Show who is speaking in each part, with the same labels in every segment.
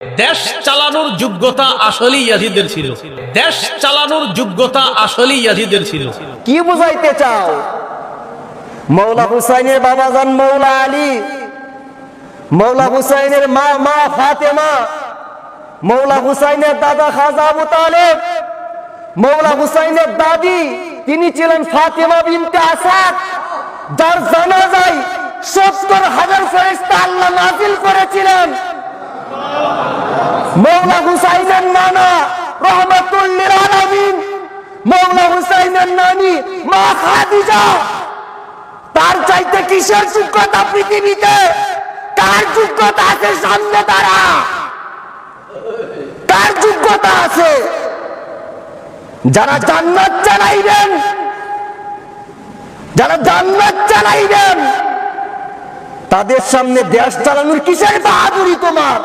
Speaker 1: দেশ চালানোর যোগ্যতা আসলেই ইয়াজিদের ছিল। দেশ চালানোর যোগ্যতা আসলেই ইয়াজিদের ছিল।
Speaker 2: কি বুঝাইতে চাও? মৌলা হুসাইনের বাবাজান মৌলা আলী, মৌলা হুসাইনের মা ফাতেমা, মৌলা হুসাইনের দাদা খাজা আবু তালেব, মৌলা হুসাইনের দাদি তিনি ছিলেন ফাতেমা বিনতে আসাদ, যার জানাজায় ৭০,০০০ ফেরেশতা আল্লাহ নাযিল করেছিলেন। মৌলা হুসাইনের নানা রহমাতুল লিল আলামিন, মৌলা হুসাইনের নানি মা খাদিজা, তার চাইতে কিসের যোগ্যতা পৃথিবীতে? কার যোগ্যতা আছে সামনে দাঁড়া? কার যোগ্যতা আছে? যারা জান্নাত চালাইবেন, যারা জান্নাত চালাইবেন, তাদের সামনে দেশ চালানোর কিসের বাহাদুরি তোমার?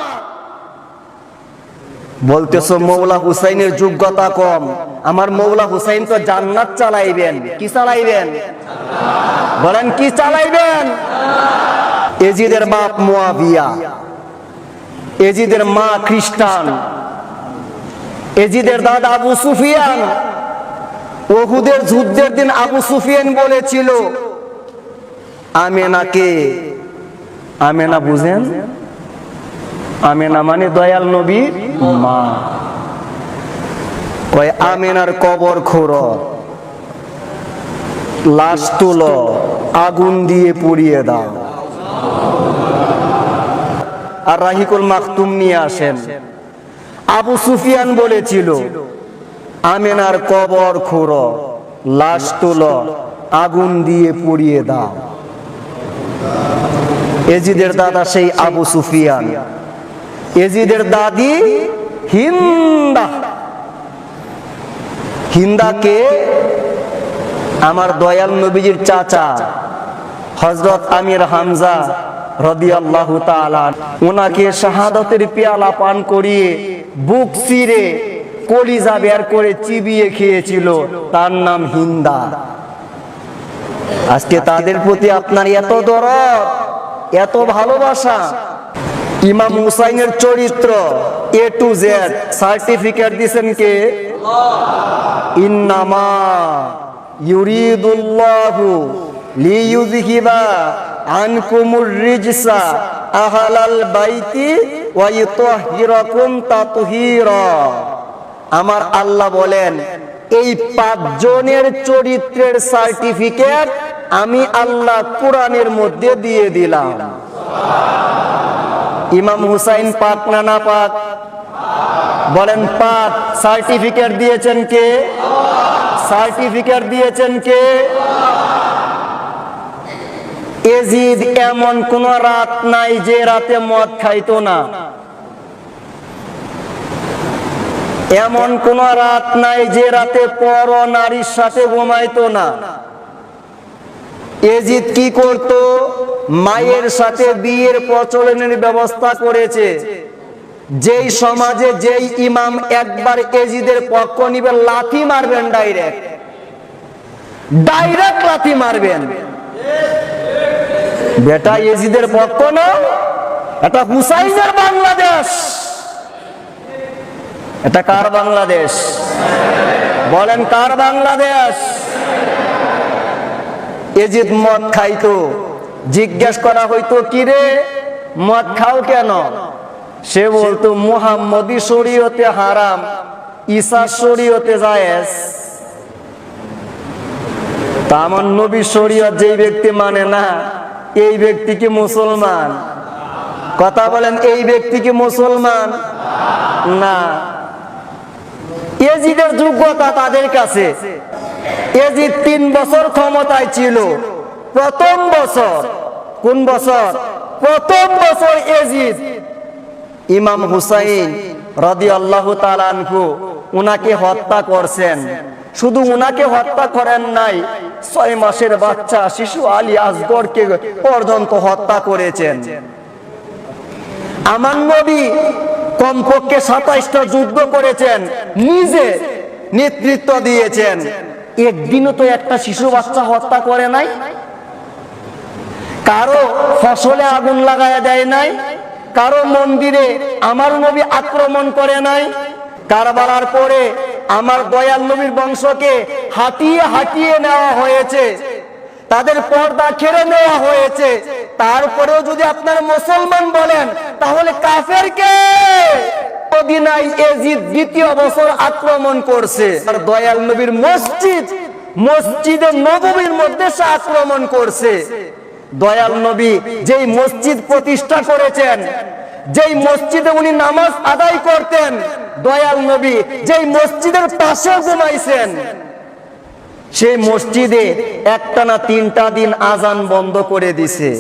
Speaker 2: বলতেছো মৌলা হুসাইনের যোগ্যতা কম। আমার মৌলা হুসাইন তো জান্নাত চালাইবেন। কি চালাইবেন? বলেন কি চালাইবেন? এজিদের বাপ মুয়াবিয়া, এজিদের মা খ্রিস্টান, এজিদের দাদা আবু সুফিয়ান। উহুদের যুদ্ধের দিন আবু সুফিয়ান বলেছিল আমেনাকে, আমেনা বুঝেন? আমেনা মানে দয়াল নবীর মা। ওই আমেনার কবর খোঁড়ো, লাশ তুলো, আগুন দিয়ে পুড়িয়ে দাও, আর রাহিকুল মাকতুম নিয়ে আসেন। আবু সুফিয়ান বলেছিল আমেনার কবর খোঁড়ো, লাশ তুলো, আগুন দিয়ে পুড়িয়ে দাও। এজিদের দাদা সেই আবু সুফিয়ান। এজিদের দাদি হিন্দা। হিন্দাকে আমার দয়াল নবীজির চাচা হযরত আমির হামজা রাদিয়াল্লাহু তাআলা ওনাকে শাহাদাতের পেয়ালা পান করিয়ে বুক চিরে কলিজা বের করে চিবিয়ে খেয়েছিল। তার নাম হিন্দা। আজকে তাদের প্রতি আপনার এত দরদ, এত ভালোবাসা। ইমাম হুসাইনের চরিত্র A to Z সার্টিফিকেট দিয়েছেন কে? ইন্নামা ইউরিদুল্লাহু লিইয়ুযহিবা আনকুমুর রিজসা আহলাল বাইতি ওয়া ইউতাহহিরাকুম তাতহীরা। আমার আল্লাহ বলেন এই ৫ জনের চরিত্রের সার্টিফিকেট আমি আল্লাহ কোরআনের মধ্যে দিয়ে দিলাম। ইমাম হুসাইন পাক না না পাক? বলেন পাক। সার্টিফিকেট দিয়েছেন কে? সার্টিফিকেট দিয়েছেন কে? এজিদ এমন কোন রাত নাই যে রাতে মদ খাইতো না। এমন কোন রাত নাই যে রাতে পর নারীর সাথে ঘুমাইতো না। এজিদ কি করত? মায়ের সাথে বিয়ের প্রচলনের ব্যবস্থা করেছে। যেই সমাজে যেই ইমাম একবার এজিদের পক্ষ নিবে লাথি মারবেন, ডাইরেক্ট লাথি মারবেন। বেটা এজিদের পক্ষ না, এটা হুসাইনের বাংলাদেশ। এটা কার বাংলাদেশ? বলেন কার বাংলাদেশ? এজিদ মদ খাইতো। জিজ্ঞেস করা হইতো কি রে মদ খাও কেন? সে বলতো মুহাম্মদী শরীয়তে হারাম, ঈসা শরীয়তে জায়েজ। তা আমার নবী শরীয়ত যেই ব্যক্তি মানে না, এই ব্যক্তি কি মুসলমান? কথা বলেন, এই ব্যক্তি কি মুসলমান? না। এজিদের যোগ্যতা তাদের কাছে। এজিদ ৩ বছর ক্ষমতায় ছিল। প্রথম বছর, কোন বছর? প্রথম বছর এজিদ ইমাম হুসাইন রাদিয়াল্লাহু তাআলা আনহু উনাকে হত্যা করছেন। শুধু উনাকে হত্যা করেন নাই, ৬ মাসের বাচ্চা শিশু আলী আসগরকে পর্যন্ত হত্যা করেছেন। আমার নবী কমপক্ষে ২৭টা যুদ্ধ করেছেন, নিজে নেতৃত্ব দিয়েছেন। একদিনও তো একটা শিশু বাচ্চা হত্যা করে নাই, কারো ফসলে আগুন লাগায় দেয় নাই, কারো মন্দিরে আমার নবী আক্রমণ করে নাই? কারবালার পরে আমার দয়াল নবীর বংশকে হাঁটিয়ে হাঁটিয়ে নেওয়া হয়েছে, তাদের পর্দা কেড়ে নেওয়া হয়েছে। তারপরেও যদি আপনার মুসলমান বলেন, তাহলে কাফেরকে মদিনায় এজিদ দ্বিতীয় বছর আক্রমণ করছে। আর দয়াল নবীর মসজিদে নববীর মধ্যে সে আক্রমণ করছে। দয়াল নবী যেই মসজিদ প্রতিষ্ঠা করেছেন, যেই মসজিদে উনি নামাজ আদায় করতেন, দয়াল নবী যেই মসজিদের পাশে ঘুমাইছেন, সেই মসজিদে একটানা 3টা দিন আজান বন্ধ করে দিছে,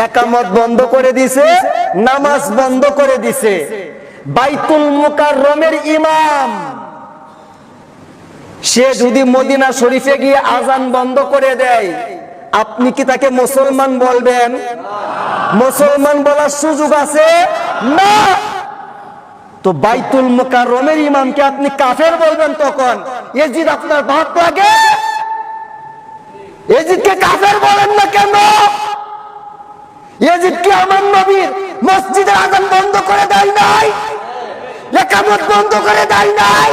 Speaker 2: একামত বন্ধ করে দিছে, নামাজ বন্ধ করে দিছে। বাইতুল মুকাররমের ইমাম সে যদি মদিনা শরীফে গিয়ে আজান বন্ধ করে দেয়, আপনি কি তাকে মুসলমান বলবেন? মুসলমান বলার সুযোগ আছে না। তো বাইতুল মুকাররমের ইমামকে আপনি কাফের বলবেন তখন? এজিদ আপনার ভাব লাগে? এজিদকে কাফের বলেন না কেন? এজিদকে আমার নবীর মসজিদের আজান বন্ধ করে দেয় নাই, ইকামত বন্ধ করে দেয় নাই,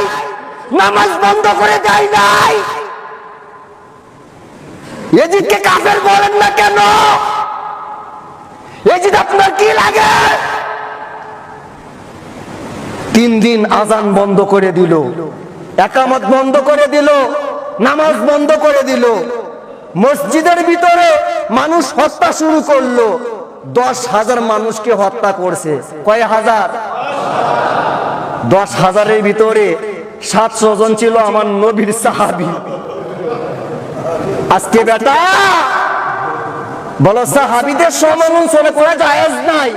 Speaker 2: নামাজ বন্ধ করে দেয় নাই। এজিদকে কাফের বলেন না কেন? এজিদ আপনার কি লাগে? 3 দিন আজান বন্ধ করে দিল, একামত বন্ধ করে দিল, নামাজ বন্ধ করে দিল। মসজিদের ভিতরে মানুষ হত্যা শুরু করলো। 10,000 মানুষকে হত্যা করছে। কয় হাজার? 10,000-এর ভিতরে 700 জন ছিল আমার নবীর সাহাবী। আজকে বেটা বলো সাহাবীদের সমালোচনা করা জায়েজ নাই,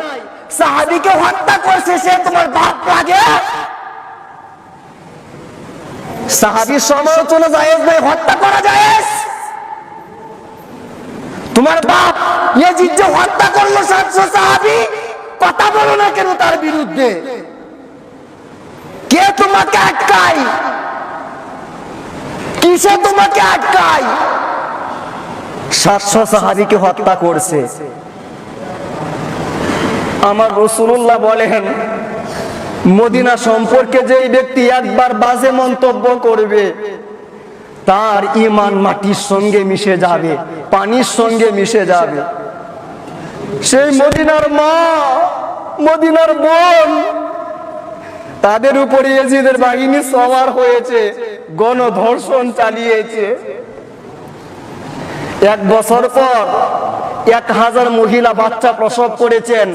Speaker 2: সাহাবীকে হত্যা করছে সে তোমার বাপ লাগে? সাহাবীর সমালোচনা জায়েজ নাই, হত্যা করা জায়েজ। তোমার বাপ ইয়াজিদ যে হত্যা করলো 700 সাহাবী, কথা বলো না কেন তার বিরুদ্ধে? কে তোমাকে আটকায়? কিসে তোমাকে আটকায়? 700 সাহাবীকে হত্যা করছে। আমার রাসূলুল্লাহ বলেন, মদিনা সম্পর্কে যেই ব্যক্তি একবার বাজে মন্তব্য করবে, তার ঈমান মাটির সঙ্গে মিশে যাবে, পানির সঙ্গে মিশে যাবে। সেই মদিনার মা, মদিনার বোন, তাদের উপরে ইয়াজিদের বাহিনী সওয়ার হয়েছে, গণধর্ষণ চালিয়েছে। 1 বছর পর 1000 মহিলা বাচ্চা প্রসব করেছেন,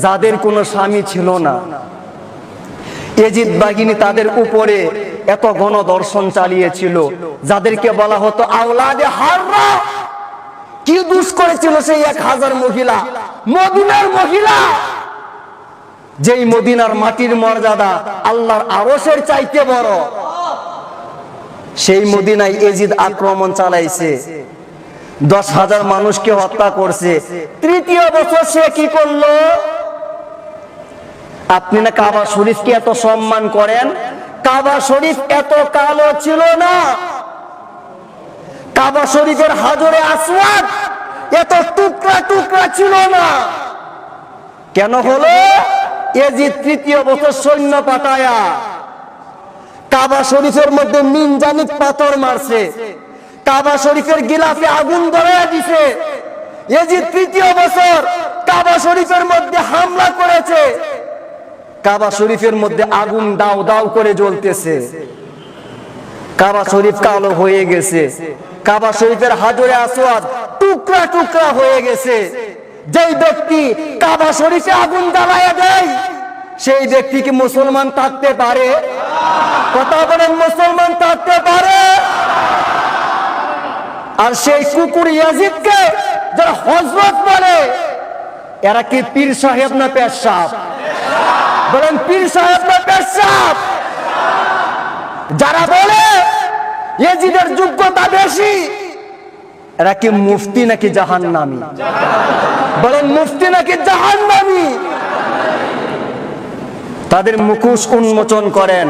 Speaker 2: যাদের কোনো স্বামী ছিল না। ইয়াজিদ বাহিনী তাদের উপরে এত গণধর্ষণ চালিয়েছিল, যাদেরকে বলা হতো আওলাদে হাররা। কি দোষ করেছিল সেই 1000 মহিলা? মদিনার মহিলা, যেই মদিনার মাটির মর্যাদা আল্লাহর আরশের চাইতে বড়, সেই মদিনায় ইয়াজিদ আক্রমণ চালাইছে, 10,000 মানুষকে হত্যা করছে। 3য় বছর সে কি করলো? আপনি না কাবা শরীফকে এত সম্মান করেন, কাবা শরীফ এত কালো ছিল না, কাবা শরীফের হাজরে আসওয়াদ এত টুকরা টুকরা ছিল না। কেন হলো? ইয়াজিদ 3য় বছর সৈন্য পাঠায়া কাবা শরীফের মধ্যে মিনজানিক পাথর মারছে, কাবা শরীফের গিলাফে আগুন ধরায়া দিছে। ইয়াজিদ 3য় বছর কাবা শরীফের মধ্যে হামলা করেছে, কাবা শরীফের মধ্যে আগুন দাও দাও করে জ্বলতেছে, কাবা শরীফ কালো হয়ে গেছে, কাবা শরীফের হাজরে আসওয়াদ টুকরা টুকরা হয়ে গেছে। যেই ব্যক্তি কাবা শরীফে আগুন জ্বালায়া দেয়, সেই ব্যক্তি কি মুসলমান থাকতে পারে? কথা বলেন, মুসলমান থাকতে পারে? আর সেই কুকুর ইয়াজিদকে যারা হযরত বলে, এরা কি পীর সাহেব না পেশাব? বলেন, পীর সাহেব না পেশাব? যারা বলে ইয়াজিদের যোগ্যতা বেশি, এরা কি মুফতি নাকি জাহান্নামী? বলেন, মুফতি নাকি জাহান্নামী? তাদের মুখোশ উন্মোচন করেন।